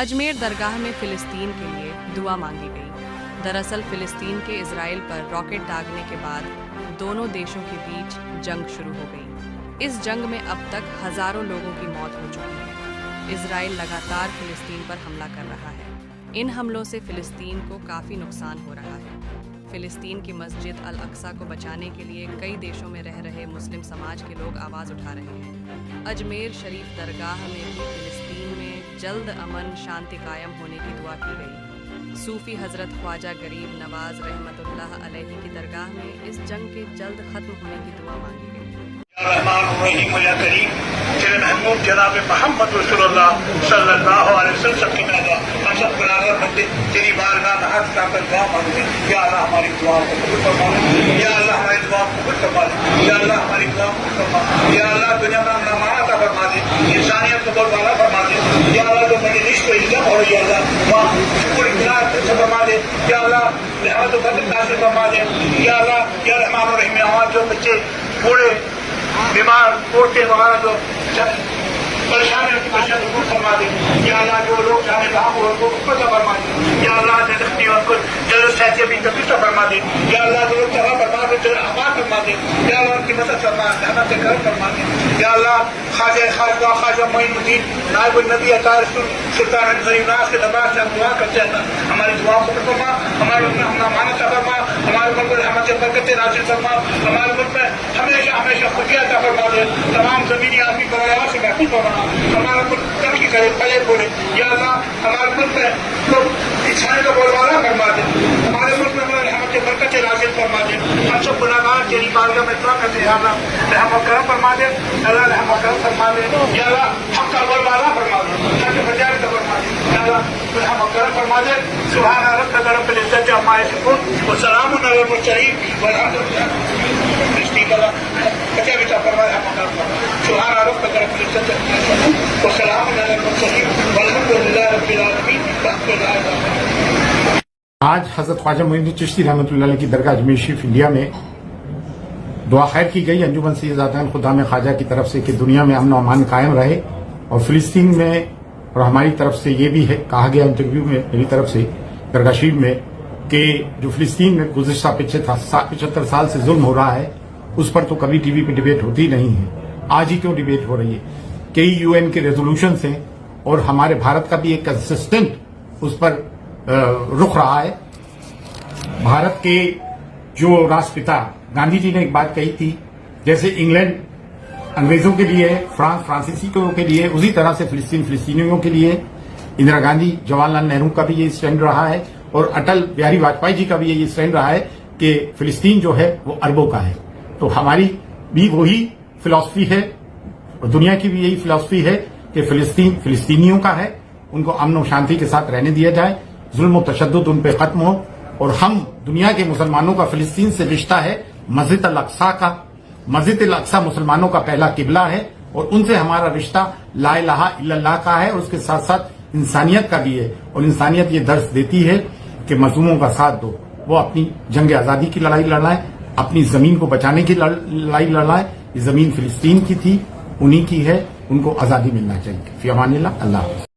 اجمیر درگاہ میں فلسطین کے لیے دعا مانگی گئی۔ دراصل فلسطین کے اسرائیل پر راکٹ داغنے کے بعد دونوں دیشوں کے بیچ جنگ شروع ہو گئی۔ اس جنگ میں اب تک ہزاروں لوگوں کی موت ہو چکی ہے۔ اسرائیل لگاتار فلسطین پر حملہ کر رہا ہے۔ ان حملوں سے فلسطین کو کافی نقصان ہو رہا ہے۔ فلسطین کی مسجد الاقصی کو بچانے کے لیے کئی دیشوں میں رہ رہے مسلم سماج کے لوگ آواز اٹھا رہے ہیں۔ اجمیر شریف درگاہ میں بھی فلسطین میں جلد امن شانتی قائم ہونے کی دعا کی گئی۔ صوفی حضرت خواجہ غریب نواز رحمۃ اللہ علیہ کی درگاہ میں اس جنگ کے جلد ختم ہونے کی دعا مانگی گئی۔ رحمان الرحیم یا کریم تیرے محمود جناب محمد رسول اللہ صلی اللہ علیہ وسلم سب کی نگاہ ہم سب گناہگار بندے تیری بارگاہ میں ہاتھ اٹھا کر دعا مانگتے ہیں۔ یا اللہ ہماری دعا کو قبول فرما لے، یا اللہ ہماری دعا کو قبول فرما لے، یا اللہ ہماری دعا کو قبول فرما لے، یا اللہ دنیا میں امن امان عطا فرما دے، انسانیت کو بول والا فرما دے، یا اللہ جو میری رشت و عزت ہو رہی ہے اللہ وہاں شکر اقرار سے فرما دے، یا اللہ رحمت و فضل نازل فرما دے، یا اللہ یا رحمان الرحیم ہمارے جو بچے بوڑھے بیمار عورتیں وغیرہ جو پریشان ہیں پریشان دور فرما دے، یا اللہ جو لوگ جانے کہاں ان کو پتہ فرما دے، یا اللہ جو زخمی ان کو جلد صحت بھی تندرست فرما دے، یا اللہ جو لوگ جگہ فرما دے جلد آباد فرما دے، یا اللہ ان کی مدد فرما رحمت سے کرم فرما دے، یا اللہ خواجہ معین الدین نائب النبی عطا رسول سلطان غریب نواز کے دربار سے ہم دعا کرتے ہیں، ہماری دعا کو قبول فرما، ہمارے ملک میں امن امان عطا فرما، ہمارے ملک میں رحمت سے برکتیں نازل فرما، ہمارے ملک میں ہمیشہ خوشی عطا فرما دے، تمام زمینی آدمی برائے سے محفوظ فرما، ہمارا ملک ترقی کرے پلے پھولے، یا اللہ ہمارے ملک میں لوگ انسانی کا بول والا فرما دے، ہمارے ملک میں رحمت سے برکتیں نازل فرما دے، ہم سب گناہگار تیری بارگاہ میں دعا کرتے ہیں، یا اللہ رحم و کرم فرما دے، اللہ رحم و کرم فرما دے، یا اللہ حق کا بول والا فرما دے، حق بجائے کا فرما دے، یا اللہ رحم و کرم فرما دے۔ سبحان ربک رب العزت عما یصفون وسلام علی المرسلین والحمد للہ سبحان ربک رب العزت عما یصفون وسلام علی المرسلین والحمد للہ رب العالمین۔ آج حضرت خواجہ معین الدین چشتی رحمۃ اللہ علیہ کی درگاہ اجمیر شریف انڈیا میں دعا خیر کی گئی انجمن سیداتین خدام خواجہ کی طرف سے کہ دنیا میں امن و امان قائم رہے، اور فلسطین میں اور ہماری طرف سے یہ بھی ہے کہا گیا انٹرویو میں میری طرف سے درگاہ شریف میں کہ جو فلسطین میں گزشتہ 75 سال سے ظلم ہو رہا ہے اس پر تو کبھی ٹی وی پہ ڈیبیٹ ہوتی نہیں ہے، آج ہی کیوں ڈیبیٹ ہو رہی ہے؟ کئی UN کے ریزولوشنز ہیں اور ہمارے بھارت کا بھی ایک کنسسٹنٹ اس پر رخ رہا ہے۔ بھارت کے جو راشٹرپتا گاندھی جی نے ایک بات کہی تھی، جیسے انگلینڈ انگریزوں کے لیے، فرانس فرانسیسیوں کے لیے، اسی طرح سے فلسطین فلسطینیوں کے لیے، اندرا گاندھی جواہر لال نہرو کا بھی یہ اسٹینڈ رہا ہے، اور اٹل بہاری واجپئی جی کا بھی یہ اسٹینڈ رہا ہے کہ فلسطین جو ہے وہ عربوں کا ہے۔ تو ہماری بھی وہی فلسفی ہے اور دنیا کی بھی یہی فلسفی ہے کہ فلسطین فلسطینیوں کا ہے، ان کو امن و شانتی کے ساتھ رہنے دیا جائے، ظلم و تشدد ان پہ ختم ہو، اور ہم دنیا کے مسلمانوں کا فلسطین سے رشتہ ہے مسجد الاقصی کا۔ مسجد الاقصی مسلمانوں کا پہلا قبلہ ہے، اور ان سے ہمارا رشتہ لا الہ الا اللہ کا ہے، اور اس کے ساتھ ساتھ انسانیت کا بھی ہے، اور انسانیت یہ درس دیتی ہے کہ مظلوموں کا ساتھ دو، وہ اپنی جنگ آزادی کی لڑائی لڑائیں، اپنی زمین کو بچانے کی لڑائی لڑائیں۔ یہ زمین فلسطین کی تھی، انہی کی ہے، ان کو آزادی ملنا چاہیے۔ فی امان اللہ، اللہ حافظ۔